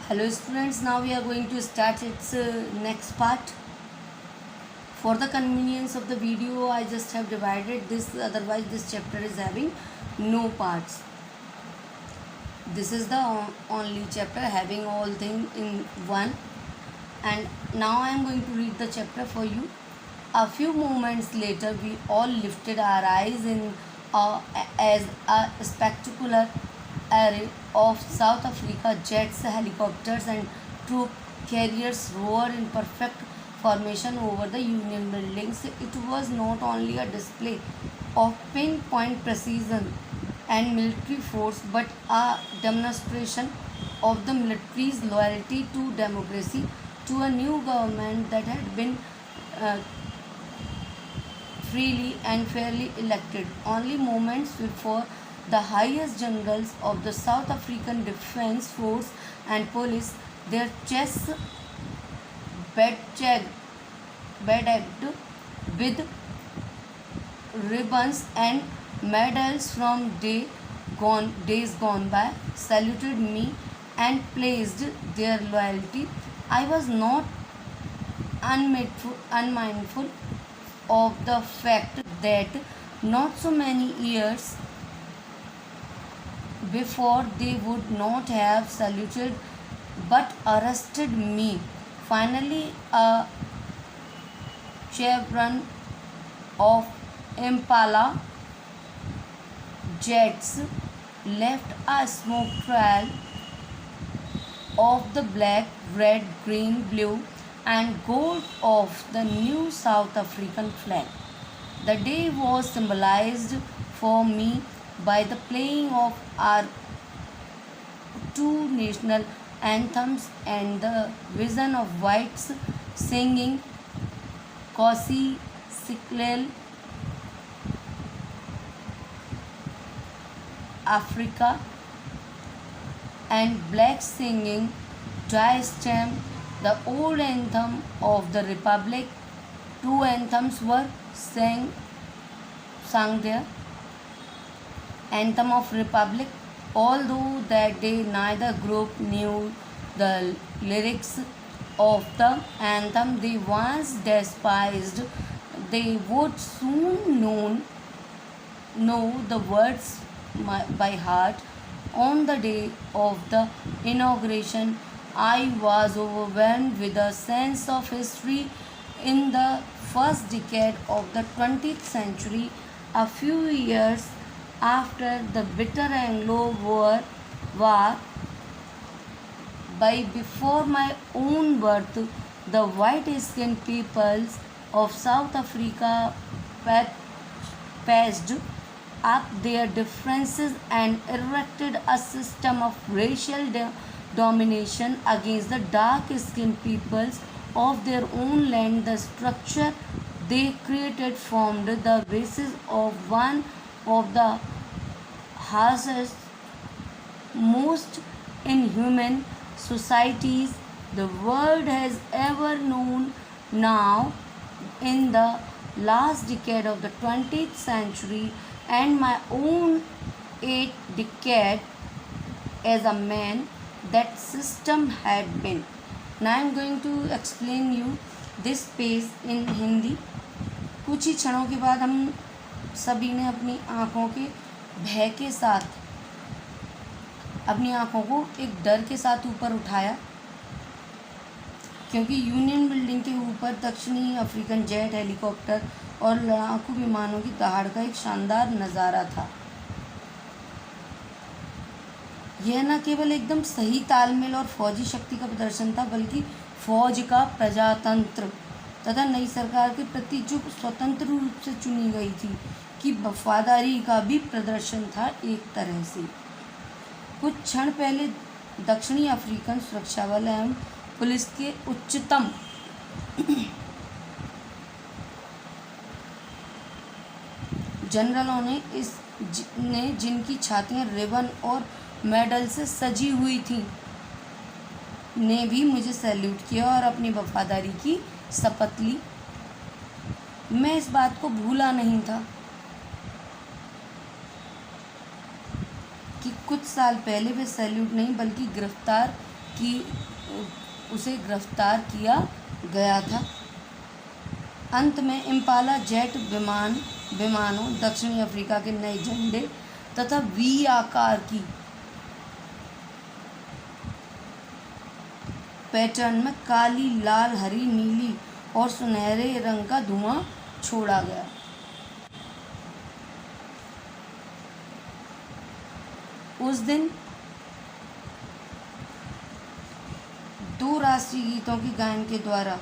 Hello students, now we are going to start its next part. For the convenience of the video, I just have divided this, otherwise this chapter is having no parts. This is the only chapter having all things in one. And now I am going to read the chapter for you. A few moments later, we all lifted our eyes in awe as a spectacular array of South Africa jets, helicopters, and troop carriers roared in perfect formation over the Union buildings. It was not only a display of pinpoint precision and military force, but a demonstration of the military's loyalty to democracy, to a new government that had been uh, freely and fairly elected. Only moments before, the highest generals of the South African Defence Force and Police, their chests bedecked with ribbons and medals from days gone by, saluted me and placed their loyalty. I was not unmindful of the fact that not so many years before they would not have saluted but arrested me. Finally, a chevron of Impala jets left a smoke trail of the black, red, green, blue, and gold of the new South African flag. The day was symbolized for me by the playing of our two national anthems and the vision of whites singing Kosi Siklel Africa and blacks singing Dry Stem, the old anthem of the Republic. Two anthems were sung there. Anthem of Republic, although that day neither group knew the lyrics of the anthem they once despised, they would soon know the words by heart. On the day of the inauguration, I was overwhelmed with a sense of history. In the first decade of the 20th century, a few years after the bitter Anglo-Boer War, by before my own birth, the white-skinned peoples of South Africa patched up their differences and erected a system of racial domination against the dark-skinned peoples of their own land. The structure they created formed the basis of one of the harshest, most inhuman societies the world has ever known. Now, in the last decade of the 20th century and my own 8th decade as a man, that system had been. Now I am going to explain you this page in Hindi. कुछ ही क्षणों के बाद हम सभी ने अपनी आँखों के भय के साथ अपनी आँखों को एक डर के साथ ऊपर उठाया, क्योंकि यूनियन बिल्डिंग के ऊपर दक्षिणी अफ्रीकन जेट, हेलीकॉप्टर और लड़ाकू विमानों की दहाड़ का एक शानदार नज़ारा था। यह न केवल एकदम सही तालमेल और फौजी शक्ति का प्रदर्शन था, बल्कि फौज का प्रजातंत्र तथा नई सरकार के प्रति जो स्वतंत्र रूप से चुनी गई थी कि वफादारी का भी प्रदर्शन था एक तरह से। कुछ क्षण पहले दक्षिणी अफ्रीकन सुरक्षा बल एवं पुलिस के उच्चतम जनरलों ने जिनकी छातियां रिबन और मेडल से सजी हुई थी, ने भी मुझे सैल्यूट किया और अपनी वफादारी की शपथ ली। मैं इस बात को भूला नहीं था कि कुछ साल पहले वे सैल्यूट नहीं बल्कि गिरफ्तार कि उसे गिरफ्तार किया गया था। अंत में इम्पाला जेट विमानों दक्षिणी अफ्रीका के नए झंडे तथा वी आकार की पैटर्न में काली, लाल, हरी, नीली और सुनहरे रंग का धुआं छोड़ा गया। उस दिन 2 राष्ट्रीय गीतों के गायन के द्वारा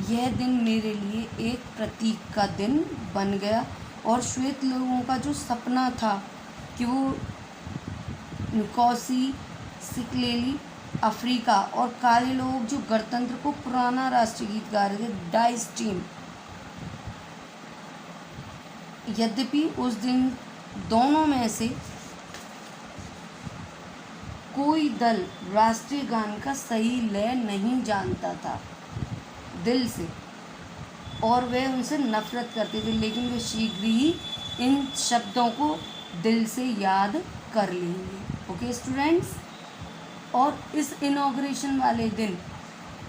यह दिन मेरे लिए एक प्रतीक का दिन बन गया और श्वेत लोगों का जो सपना था कि वो नकोसी सिकलेली अफ्रीका और काले लोग जो गणतंत्र को पुराना राष्ट्रीय गीत गा रहे थे, डाइस टीम, यद्यपि उस दिन दोनों में से कोई दल राष्ट्रीय गान का सही लय नहीं जानता था दिल से, और वे उनसे नफरत करते थे, लेकिन वे शीघ्र ही इन शब्दों को दिल से याद कर लेंगे। ओके स्टूडेंट्स, और इस इनॉग्रेशन वाले दिन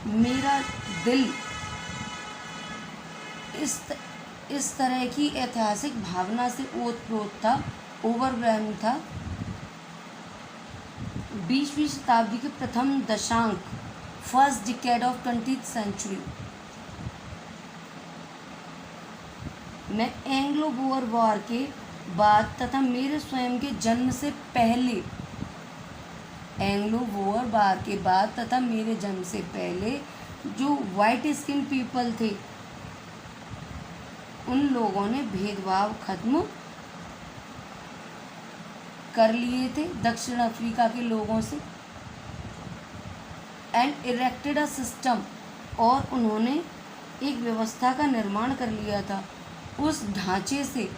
मेरा दिल इस तरह की ऐतिहासिक भावना से ओतप्रोत था, ओवरवेल्म था। 20वीं शताब्दी के प्रथम दशांक, first decade of 20th century में एंग्लो बोअर वॉर के बाद तथा मेरे स्वयं के जन्म से पहले, एंग्लो बोअर वॉर के बाद तथा मेरे जन्म से पहले जो वाइट स्किन पीपल थे, उन लोगों ने भेदभाव खत्म कर लिए थे दक्षिण अफ्रीका के लोगों से, एंड इरेक्टेड अ सिस्टम, और उन्होंने एक व्यवस्था का निर्माण कर लिया था। उस ढांचे से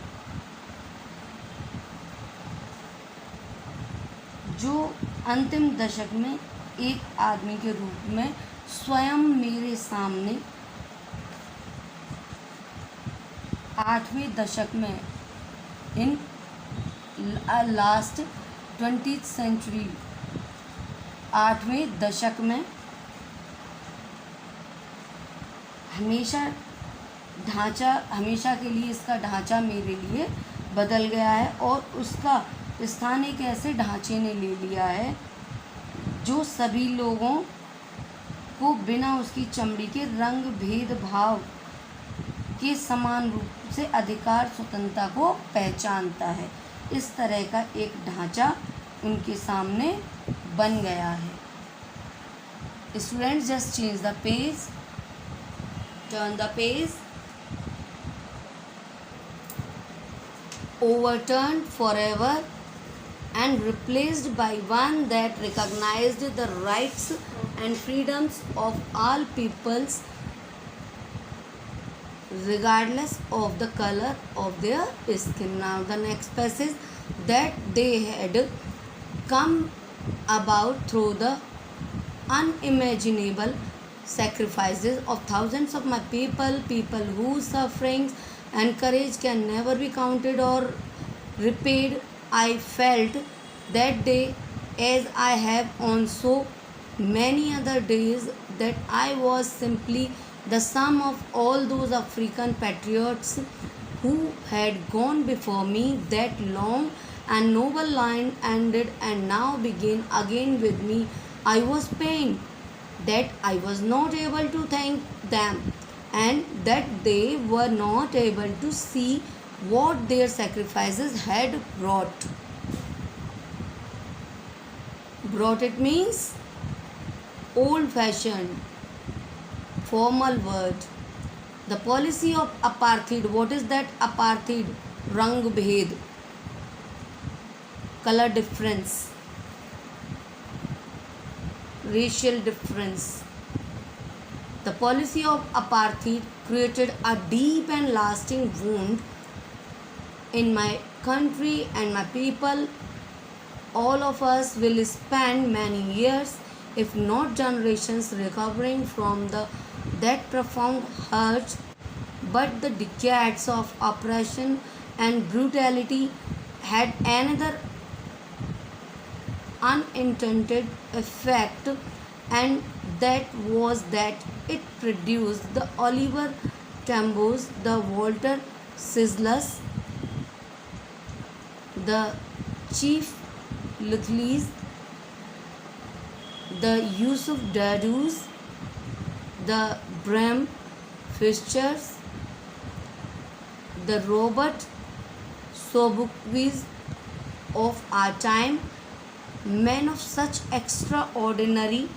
जो अंतिम दशक में एक आदमी के रूप में स्वयं मेरे सामने 8वें दशक में इन लास्ट 20th सेंचुरी 8वें दशक में हमेशा के लिए इसका ढांचा मेरे लिए बदल गया है, और उसका स्थान एक ऐसे ढांचे ने ले लिया है जो सभी लोगों को बिना उसकी चमड़ी के रंग भेदभाव के समान रूप से अधिकार स्वतंत्रता को पहचानता है। इस तरह का एक ढांचा उनके सामने बन गया है। Students, just change the page, turn the page, overturned forever and replaced by one that recognized the rights and freedoms of all peoples regardless of the color of their skin. Now the next passage, that they had come about through the unimaginable sacrifices of thousands of my people whose sufferings and courage can never be counted or repaid. I felt that day, as I have on so many other days, that I was simply the sum of all those African patriots who had gone before me. That long and noble line ended and now began again with me. I was pained that I was not able to thank them, and that they were not able to see what their sacrifices had brought. Brought, it means old fashioned, formal word. The policy of apartheid. What is that apartheid? Rang bhed, color difference, racial difference. The policy of apartheid created a deep and lasting wound in my country and my people. All of us will spend many years, if not generations, recovering from that profound hurt. But the decades of oppression and brutality had another unintended effect, and that was that it produced the Oliver Tambos, the Walter Sizzlers, the Chief Luthleys, the Yusuf Dadoos, the Bram Fischers, the Robert Sobuckis of our time, men of such extraordinary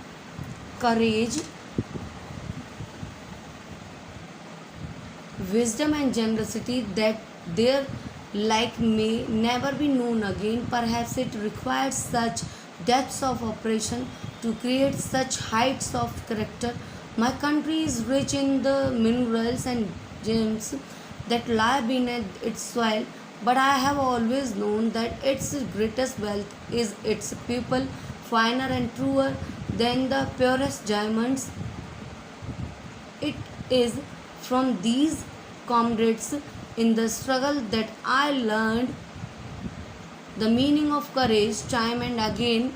courage, wisdom and generosity that their like may never be known again. Perhaps it required such depths of operation to create such heights of character. My country is rich in the minerals and gems that lie beneath its soil, but I have always known that its greatest wealth is its people, finer and truer than the purest diamonds. It is from these comrades in the struggle that I learned the meaning of courage. Time and again,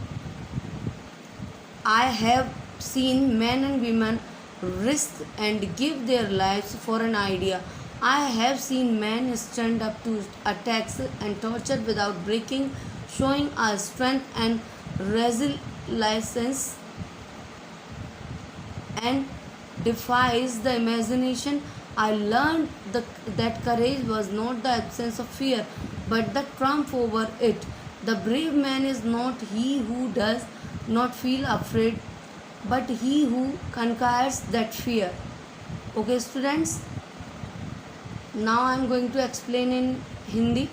I have seen men and women risk and give their lives for an idea. I have seen men stand up to attacks and torture without breaking, showing our strength and resilience and defies the imagination. I learned that courage was not the absence of fear, but the triumph over it. The brave man is not he who does not feel afraid, but he who conquers that fear. Okay, students. Now I am going to explain in Hindi.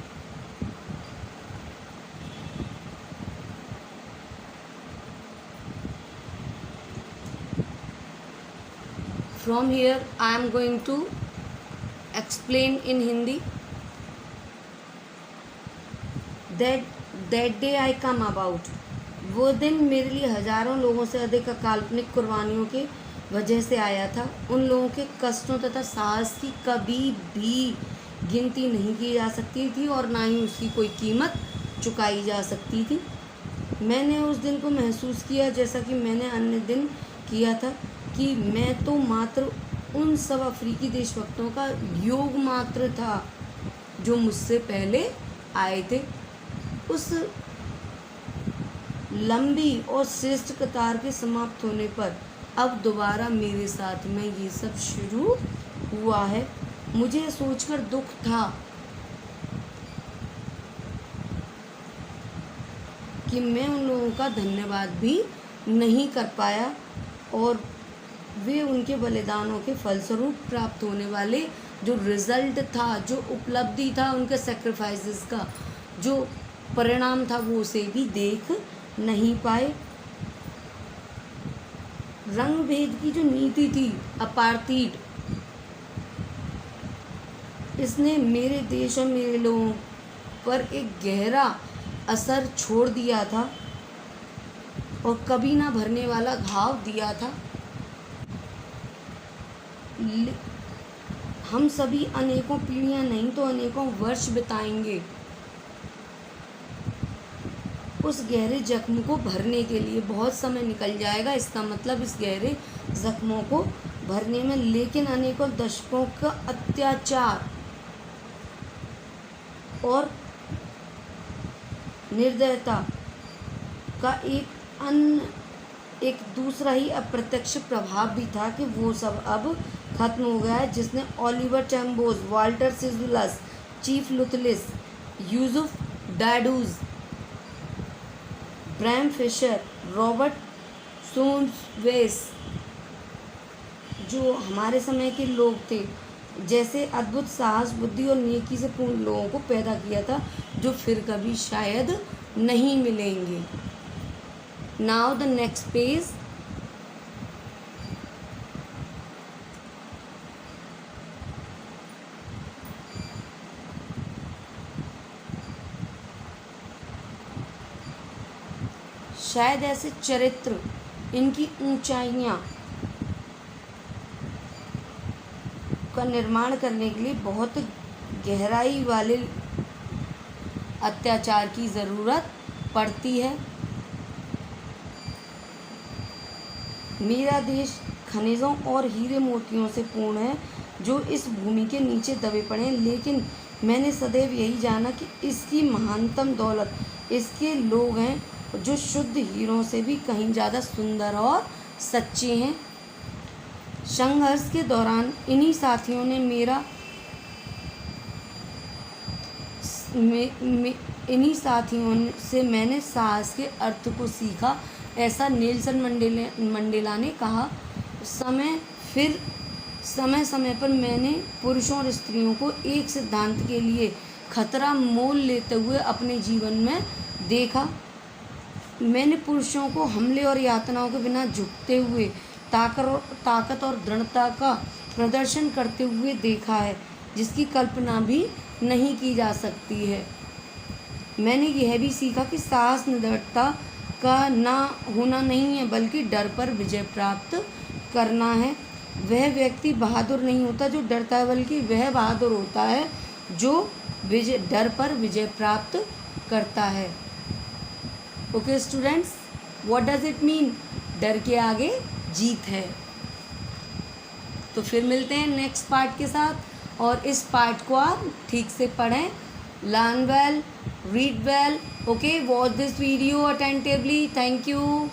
From here I am going to explain in Hindi. That day I come about. वो दिन मेरे लिए हजारों लोगों से अधिक काल्पनिक कुर्बानियों के वजह से आया था। उन लोगों के कष्टों तथा साहस की कभी भी गिनती नहीं की जा सकती थी और ना ही उसकी कोई कीमत चुकाई जा सकती थी। मैंने उस दिन को महसूस किया जैसा कि मैंने अन्य दिन किया था कि मैं तो मात्र उन सब अफ्रीकी देशभक्तों का योग मात्र था जो मुझसे पहले आए थे। उस लंबी और श्रेष्ठ कतार के समाप्त होने पर अब दोबारा मेरे साथ में ये सब शुरू हुआ है। मुझे सोचकर दुख था कि मैं उन लोगों का धन्यवाद भी नहीं कर पाया और वे उनके बलिदानों के फलस्वरूप प्राप्त होने वाले जो रिजल्ट था, जो उपलब्धि था उनके सेक्रीफाइसेस का, जो परिणाम था, वो उसे भी देख नहीं पाए। रंग भेद की जो नीति थी, अपार्थीड, इसने मेरे देश और मेरे लोगों पर एक गहरा असर छोड़ दिया था और कभी ना भरने वाला घाव दिया था। हम सभी अनेकों पीढ़ियां नहीं तो अनेकों वर्ष बिताएंगे उस गहरे जख्म को भरने के लिए। बहुत समय निकल जाएगा, इसका मतलब इस गहरे जख्मों को भरने में, लेकिन अनेकों दशकों का अत्याचार और निर्दयता का एक दूसरा ही अप्रत्यक्ष प्रभाव भी था कि वो सब अब खत्म हो गया है, जिसने Oliver Tambo's, Walter Sisulu's, chief Luthuli's, Yusuf Dadoo's, Bram Fischer, Robert Sobukwe's, जो हमारे समय के लोग थे, जैसे अद्भुत साहस, बुद्धि और नेकी से पूर्ण लोगों को पैदा किया था जो फिर कभी शायद नहीं मिलेंगे। Now the next page. शायद ऐसे चरित्र, इनकी ऊंचाइयां का निर्माण करने के लिए बहुत गहराई वाले अत्याचार की ज़रूरत पड़ती है। मेरा देश खनिजों और हीरे मोतियों से पूर्ण है जो इस भूमि के नीचे दबे पड़े हैं, लेकिन मैंने सदैव यही जाना कि इसकी महानतम दौलत इसके लोग हैं जो शुद्ध हीरों से भी कहीं ज़्यादा सुंदर और सच्चे हैं। संघर्ष के दौरान इन्हीं साथियों ने इन्हीं साथियों से मैंने साहस के अर्थ को सीखा, ऐसा नेल्सन मंडेला ने कहा। समय समय पर मैंने पुरुषों और स्त्रियों को एक सिद्धांत के लिए खतरा मोल लेते हुए अपने जीवन में देखा। मैंने पुरुषों को हमले और यातनाओं के बिना झुकते हुए ताकत और दृढ़ता का प्रदर्शन करते हुए देखा है, जिसकी कल्पना भी नहीं की जा सकती है। मैंने यह भी सीखा कि साहस निडरता का ना होना नहीं है, बल्कि डर पर विजय प्राप्त करना है। वह व्यक्ति बहादुर नहीं होता जो डरता है, बल्कि वह बहादुर होता है जो डर पर विजय प्राप्त करता है। Okay students, what does it mean? डर के आगे जीत है। तो फिर मिलते हैं नेक्स्ट पार्ट के साथ, और इस पार्ट को आप ठीक से पढ़ें। Learn well, read well, okay, watch this video attentively. Thank you.